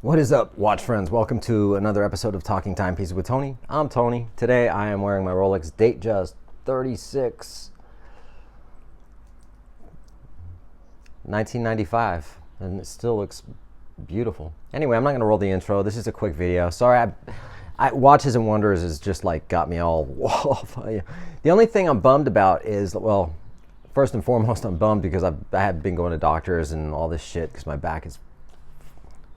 What is up, watch friends? Welcome to another episode of Talking Timepieces with Tony. I'm Tony. Today I am wearing my Rolex Datejust 36 1995, and it still looks beautiful. Anyway, I'm not going to roll the intro. This is a quick video. Sorry, I Watches and Wonders has just like got me all The only thing I'm bummed about is, well, first and foremost, I'm bummed because I have been going to doctors and all this shit because my back is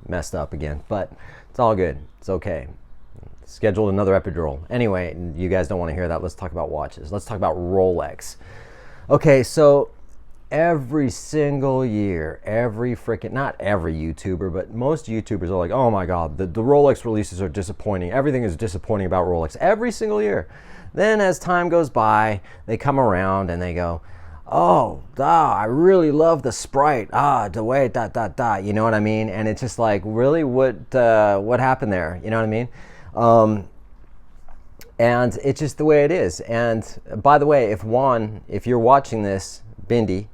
messed up again, but it's all good. It's okay. Scheduled another epidural. Anyway, you guys don't want to hear that. Let's talk about watches. Let's talk about Rolex. Okay, so every single year, not every YouTuber, but most YouTubers are like, oh my God, the Rolex releases are disappointing. Everything is disappointing about Rolex every single year. Then as time goes by, they come around and they go, I really love the Sprite. The way, you know what I mean? And it's just like, really, what happened there? You know what I mean? And it's just the way it is. And by the way, if you're watching this, Bindi,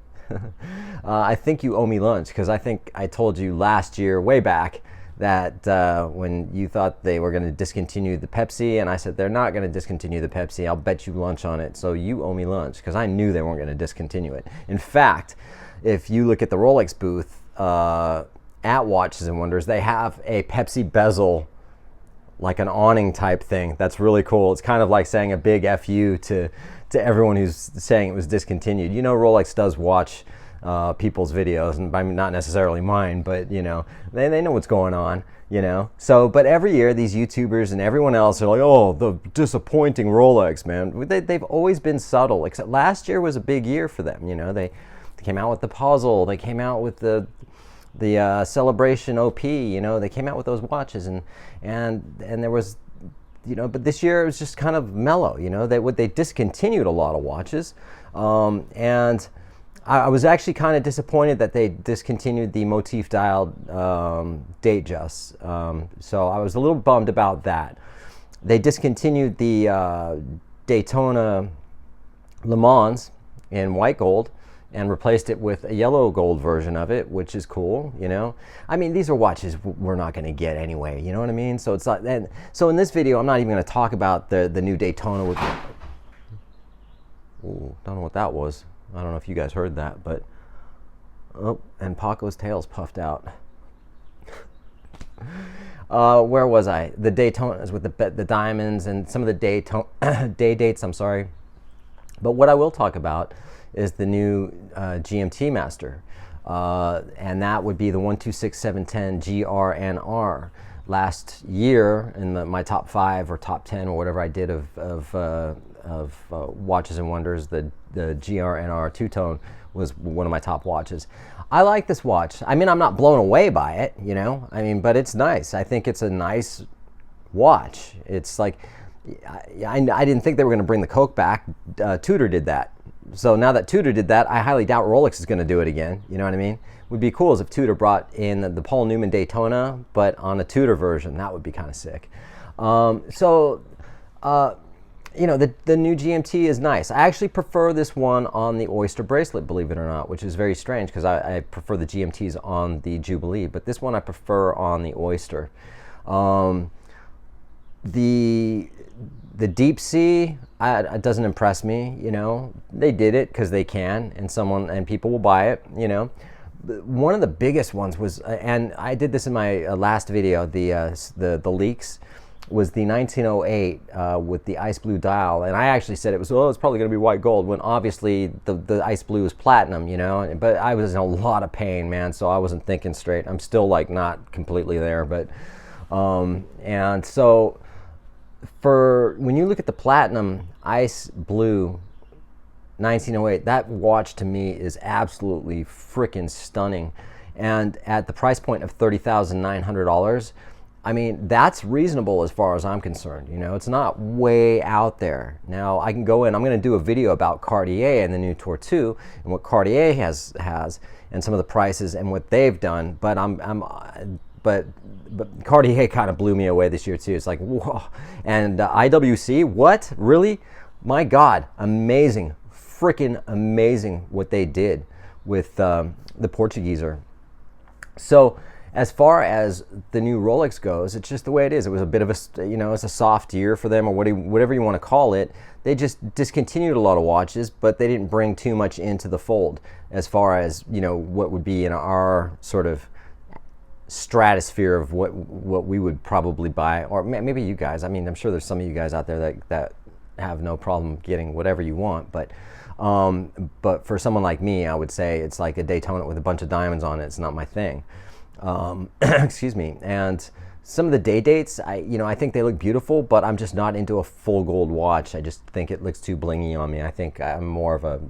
I think you owe me lunch, because I think I told you last year, way back, that when you thought they were going to discontinue the Pepsi, and I said they're not going to discontinue the Pepsi, I'll bet you lunch on it. So you owe me lunch, because I knew they weren't going to discontinue it. In fact, if you look at the Rolex booth at Watches and Wonders, they have a Pepsi bezel, like an awning type thing. That's really cool. It's kind of like saying a big FU to everyone who's saying it was discontinued. You know, Rolex does watch people's videos, and by not necessarily mine, but you know, they know what's going on, you know. So, but every year these YouTubers and everyone else are like, oh, the disappointing Rolex, man. They've always been subtle, except last year was a big year for them. You know, they came out with the puzzle, they came out with the celebration OP, you know, they came out with those watches, and there was, you know, but this year it was just kind of mellow, you know. They discontinued a lot of watches, and I was actually kind of disappointed that they discontinued the motif dialed Datejust. So I was a little bummed about that. They discontinued the Daytona Le Mans in white gold and replaced it with a yellow gold version of it, which is cool, you know. I mean, these are watches we're not going to get anyway, you know what I mean? So it's like, and so in this video, I'm not even going to talk about the new Daytona with. Ooh, don't know what that was. I don't know if you guys heard that, but and Paco's tail's puffed out. Where was I? The Daytonas with the diamonds and some of the day dates. I'm sorry, but what I will talk about is the new GMT Master, and that would be the 126710 GRNR. Last year in my top 5 or top 10 or whatever I did of Watches and Wonders, the GRNR two-tone was one of my top watches. I like this watch. I mean, I'm not blown away by it, you know. I mean, but it's nice. I think it's a nice watch. It's like, I didn't think they were going to bring the Coke back. Tudor did that. So now that Tudor did that, I highly doubt Rolex is going to do it again. You know what I mean? Would be cool as if Tudor brought in the Paul Newman Daytona, but on a Tudor version. That would be kind of sick. You know, the new GMT is nice. I actually prefer this one on the Oyster bracelet, believe it or not, which is very strange because I prefer the GMTs on the Jubilee, but this one I prefer on the Oyster. The Deep Sea, it doesn't impress me, you know. They did it because they can, and people will buy it, you know. One of the biggest ones was, and I did this in my last video, the leaks, was the 1908 with the ice blue dial, and I actually said it's probably going to be white gold, when obviously the ice blue is platinum, you know. But I was in a lot of pain, man, so I wasn't thinking straight. I'm still like not completely there, but and so for when you look at the platinum ice blue 1908, that watch to me is absolutely freaking stunning, and at the price point of $30,900, I mean, that's reasonable as far as I'm concerned. You know, it's not way out there. Now I can go in. I'm going to do a video about Cartier and the new Tour 2 and what Cartier has and some of the prices and what they've done. But but Cartier kind of blew me away this year too. It's like, whoa. And IWC, what? Really? My God, amazing, freaking amazing what they did with the Portugueser. So as far as the new Rolex goes, it's just the way it is. It was a bit of a, it's a soft year for them, or whatever you want to call it. They just discontinued a lot of watches, but they didn't bring too much into the fold as far as, what would be in our sort of stratosphere of what we would probably buy, or maybe you guys. I mean, I'm sure there's some of you guys out there that have no problem getting whatever you want, but for someone like me, I would say it's like a Daytona with a bunch of diamonds on it. It's not my thing. Excuse me. And some of the day dates, I think they look beautiful, but I'm just not into a full gold watch. I just think it looks too blingy on me. I think I'm more of a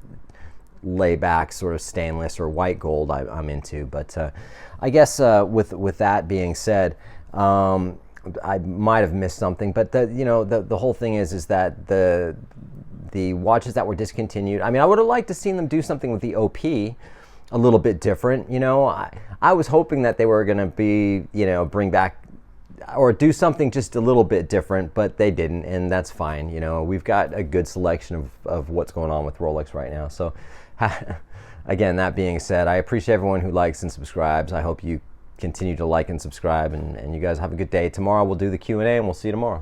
layback sort of stainless or white gold I'm into. But I guess with that being said, I might have missed something. But the whole thing is that the watches that were discontinued, I mean, I would have liked to seen them do something with the OP a little bit different. I was hoping that they were going to be, bring back or do something just a little bit different, but they didn't, and that's fine. We've got a good selection of what's going on with Rolex right now. So again, that being said, I appreciate everyone who likes and subscribes. I hope you continue to like and subscribe, and you guys have a good day. Tomorrow we'll do the Q&A, and we'll see you tomorrow.